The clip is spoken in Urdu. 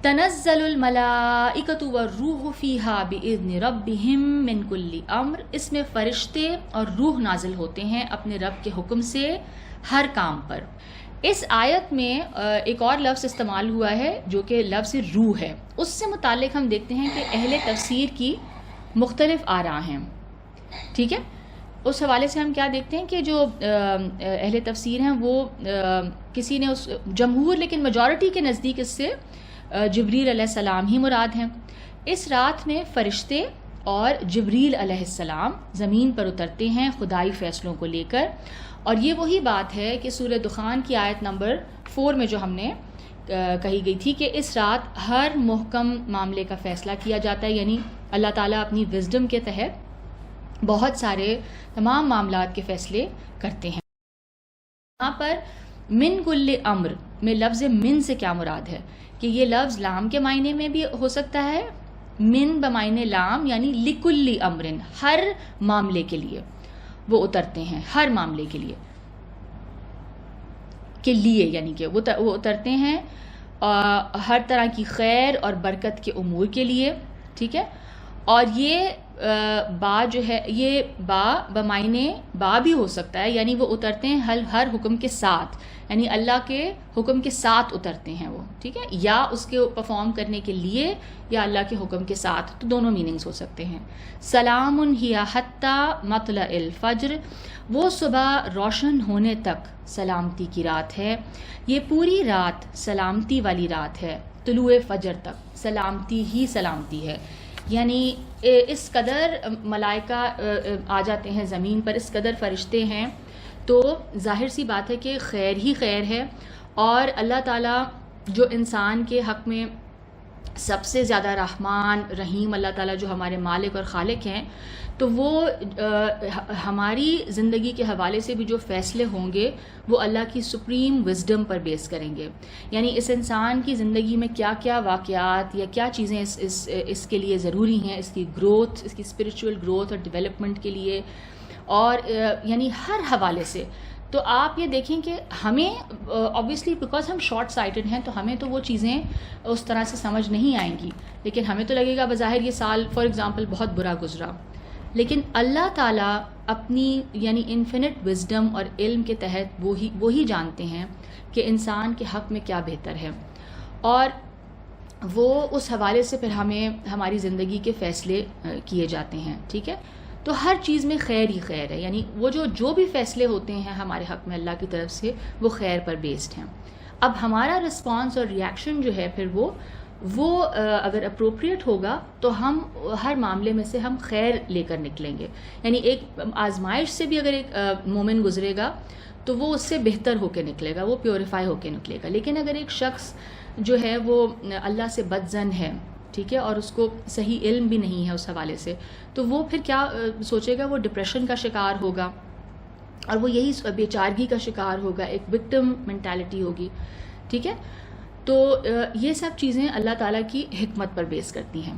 تنزل الملائکۃ والروح فیہا بإذن ربہم من کل امر، اس میں فرشتے اور روح نازل ہوتے ہیں اپنے رب کے حکم سے ہر کام پر۔ اس آیت میں ایک اور لفظ استعمال ہوا ہے جو کہ لفظ روح ہے، اس سے متعلق ہم دیکھتے ہیں کہ اہل تفسیر کی مختلف آراء ہیں، ٹھیک ہے۔ اس حوالے سے ہم کیا دیکھتے ہیں کہ جو اہل تفسیر ہیں وہ کسی نے اس جمہور لیکن میجورٹی کے نزدیک اس سے جبریل علیہ السلام ہی مراد ہیں۔ اس رات میں فرشتے اور جبریل علیہ السلام زمین پر اترتے ہیں خدائی فیصلوں کو لے کر، اور یہ وہی بات ہے کہ سورہ دخان کی آیت نمبر 4 میں جو ہم نے کہی گئی تھی کہ اس رات ہر محکم معاملے کا فیصلہ کیا جاتا ہے، یعنی اللہ تعالیٰ اپنی وزڈم کے تحت بہت سارے تمام معاملات کے فیصلے کرتے ہیں۔ یہاں پر من کل امر میں لفظ من سے کیا مراد ہے کہ یہ لفظ لام کے معنی میں بھی ہو سکتا ہے، من بمعنی لام یعنی لکل امر، ہر معاملے کے لیے وہ اترتے ہیں، ہر معاملے کے لیے یعنی کہ وہ اترتے ہیں ہر طرح کی خیر اور برکت کے امور کے لیے، ٹھیک ہے۔ اور یہ با جو ہے یہ با بمعنی با بھی ہو سکتا ہے، یعنی وہ اترتے ہیں ہر حکم کے ساتھ، یعنی اللہ کے حکم کے ساتھ اترتے ہیں وہ، ٹھیک ہے، یا اس کے پرفارم کرنے کے لیے یا اللہ کے حکم کے ساتھ، تو دونوں میننگز ہو سکتے ہیں۔ سلام ہی حتی مطلع الفجر، وہ صبح روشن ہونے تک سلامتی کی رات ہے، یہ پوری رات سلامتی والی رات ہے، طلوع فجر تک سلامتی ہی سلامتی ہے، یعنی اس قدر ملائکہ آ جاتے ہیں زمین پر، اس قدر فرشتے ہیں، تو ظاہر سی بات ہے کہ خیر ہی خیر ہے۔ اور اللہ تعالیٰ جو انسان کے حق میں سب سے زیادہ رحمان رحیم، اللہ تعالیٰ جو ہمارے مالک اور خالق ہیں، تو وہ ہماری زندگی کے حوالے سے بھی جو فیصلے ہوں گے وہ اللہ کی سپریم وزڈم پر بیس کریں گے، یعنی اس انسان کی زندگی میں کیا کیا واقعات یا کیا چیزیں اس کے لیے ضروری ہیں، اس کی گروتھ، اس کی اسپرچول گروتھ اور ڈیولپمنٹ کے لیے، اور یعنی ہر حوالے سے۔ تو آپ یہ دیکھیں کہ ہمیں obviously بیکاز ہم شارٹ سائٹڈ ہیں تو ہمیں تو وہ چیزیں اس طرح سے سمجھ نہیں آئیں گی، لیکن ہمیں تو لگے گا بظاہر یہ سال فار ایگزامپل بہت برا گزرا، لیکن اللہ تعالیٰ اپنی یعنی انفینٹ وزڈم اور علم کے تحت وہی جانتے ہیں کہ انسان کے حق میں کیا بہتر ہے، اور وہ اس حوالے سے پھر ہمیں ہماری زندگی کے فیصلے کیے جاتے ہیں، ٹھیک ہے۔ تو ہر چیز میں خیر ہی خیر ہے، یعنی وہ جو بھی فیصلے ہوتے ہیں ہمارے حق میں اللہ کی طرف سے وہ خیر پر بیسڈ ہیں۔ اب ہمارا رسپانس اور ریاکشن جو ہے پھر وہ اگر اپروپریٹ ہوگا تو ہم ہر معاملے میں سے ہم خیر لے کر نکلیں گے، یعنی ایک آزمائش سے بھی اگر ایک مومن گزرے گا تو وہ اس سے بہتر ہو کے نکلے گا، وہ پیوریفائی ہو کے نکلے گا۔ لیکن اگر ایک شخص جو ہے وہ اللہ سے بدظن ہے، ٹھیک ہے، اور اس کو صحیح علم بھی نہیں ہے اس حوالے سے، تو وہ پھر کیا سوچے گا، وہ ڈپریشن کا شکار ہوگا، اور وہ یہی بے چارگی کا شکار ہوگا، ایک وکٹم مینٹالٹی ہوگی، ٹھیک ہے۔ تو یہ سب چیزیں اللہ تعالیٰ کی حکمت پر بیس کرتی ہیں۔